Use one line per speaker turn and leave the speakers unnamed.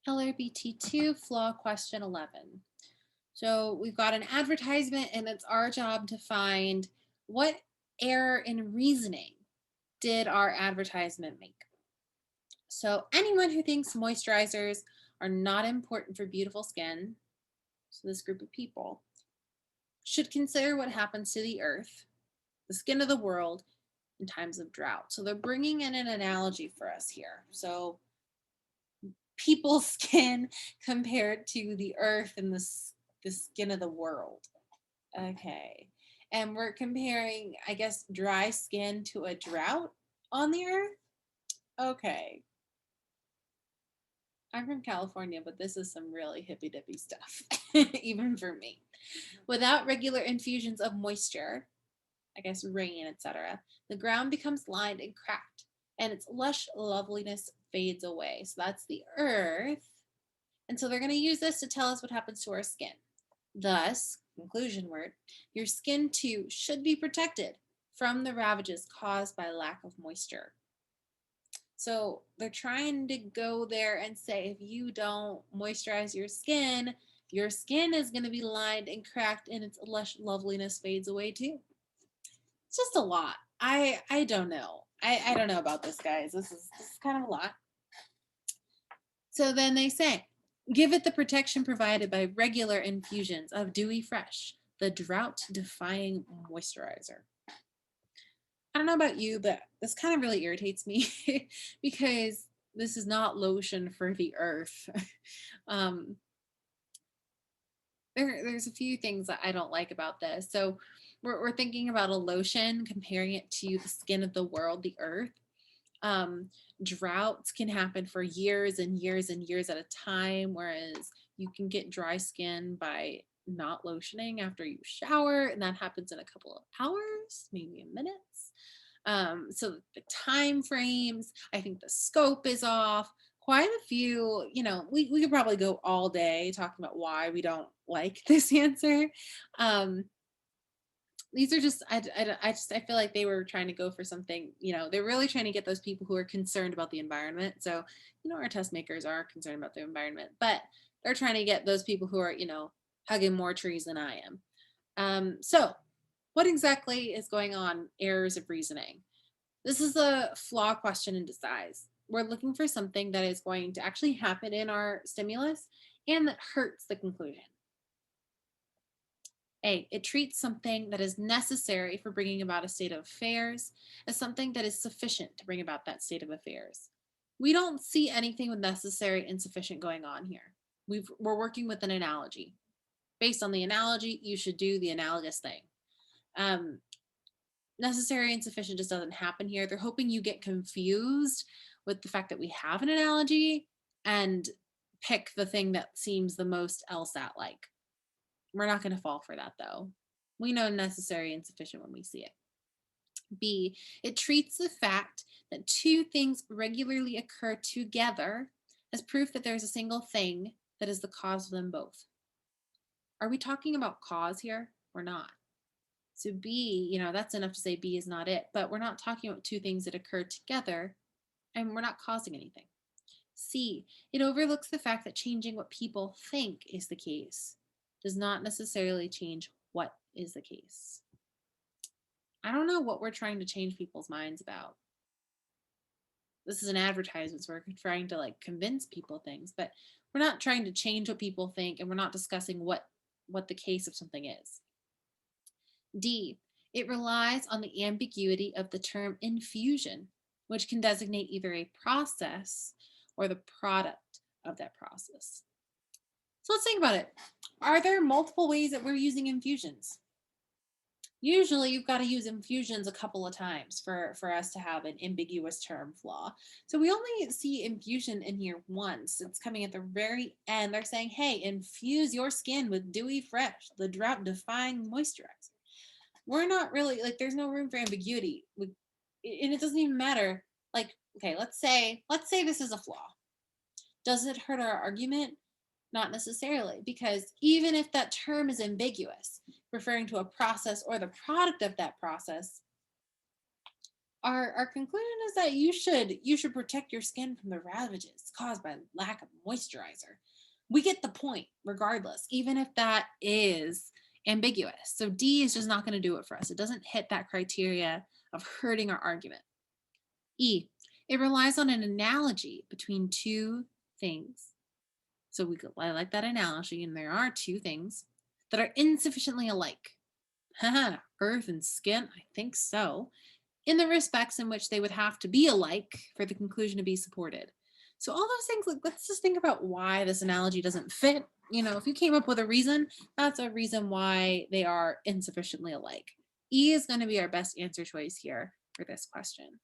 LRBT2 Flaw question 11. So we've got an advertisement, and it's our job to find what error in reasoning did our advertisement make. So anyone who thinks moisturizers are not important for beautiful skin, so this group of people, should consider what happens to the earth, the skin of the world, in times of drought. So they're bringing in an analogy for us here. So people's skin compared to the earth and the skin of the world. Okay. And we're comparing, I guess, dry skin to a drought on the earth. Okay. I'm from California, but this is some really hippy dippy stuff, even for me. Without regular infusions of moisture, I guess rain, etc., the ground becomes lined and cracked, and its lush loveliness fades away. So that's the earth. And so they're going to use this to tell us what happens to our skin. Thus, conclusion word, your skin too should be protected from the ravages caused by lack of moisture. So they're trying to go there and say if you don't moisturize your skin is going to be lined and cracked and its lush loveliness fades away too. It's just a lot. I don't know. I don't know about this, guys. This is kind of a lot. So then they say, give it the protection provided by regular infusions of Dewy Fresh, the drought defying moisturizer. I don't know about you, but this kind of really irritates me because this is not lotion for the earth. um, there's a few things that I don't like about this. So we're thinking about a lotion, comparing it to the skin of the world, the earth. Um, Droughts can happen for years and years and years at a time, whereas you can get dry skin by not lotioning after you shower, and that happens in a couple of hours, maybe minutes. So the time frames, I think the scope is off. Quite a few, we could probably go all day talking about why we don't like this answer. Um, these are just I feel like they were trying to go for something, they're really trying to get those people who are concerned about the environment. So our test makers are concerned about the environment, but they're trying to get those people who are hugging more trees than I am. So what exactly is going on? Errors of reasoning. This is a flaw question in disguise. We're looking for something that is going to actually happen in our stimulus and that hurts the conclusion. A, it treats something that is necessary for bringing about a state of affairs as something that is sufficient to bring about that state of affairs. We don't see anything with necessary and sufficient going on here. We're working with an analogy. Based on the analogy, you should do the analogous thing. Um, Necessary and sufficient just doesn't happen here. They're hoping you get confused with the fact that we have an analogy and pick the thing that seems the most LSAT like. We're not going to fall for that, though. We know necessary and sufficient when we see it. B, it treats the fact that two things regularly occur together as proof that there's a single thing that is the cause of them both. Are we talking about cause here? We're not. So B, that's enough to say B is not it, but we're not talking about two things that occur together and we're not causing anything. C, it overlooks the fact that changing what people think is the case does not necessarily change what is the case. I don't know what we're trying to change people's minds about. This is an advertisement, so we're trying to convince people things, but we're not trying to change what people think, and we're not discussing what the case of something is. D, it relies on the ambiguity of the term infusion, which can designate either a process or the product of that process. So let's think about it. Are there multiple ways that we're using infusions? Usually you've got to use infusions a couple of times for us to have an ambiguous term flaw. So we only see infusion in here once. It's coming at the very end. They're saying, hey, infuse your skin with Dewy Fresh, the drought defying moisturizer. We're not really, there's no room for ambiguity. And it doesn't even matter. Okay, let's say this is a flaw. Does it hurt our argument? Not necessarily, because even if that term is ambiguous, referring to a process or the product of that process, Our conclusion is that you should protect your skin from the ravages caused by lack of moisturizer. We get the point regardless, even if that is ambiguous. So D is just not going to do it for us. It doesn't hit that criteria of hurting our argument. E, it relies on an analogy between two things. So I like that analogy, and there are two things that are insufficiently alike. Earth and skin, I think so, in the respects in which they would have to be alike for the conclusion to be supported. So all those things, like, let's just think about why this analogy doesn't fit. If you came up with a reason, that's a reason why they are insufficiently alike. E is going to be our best answer choice here for this question.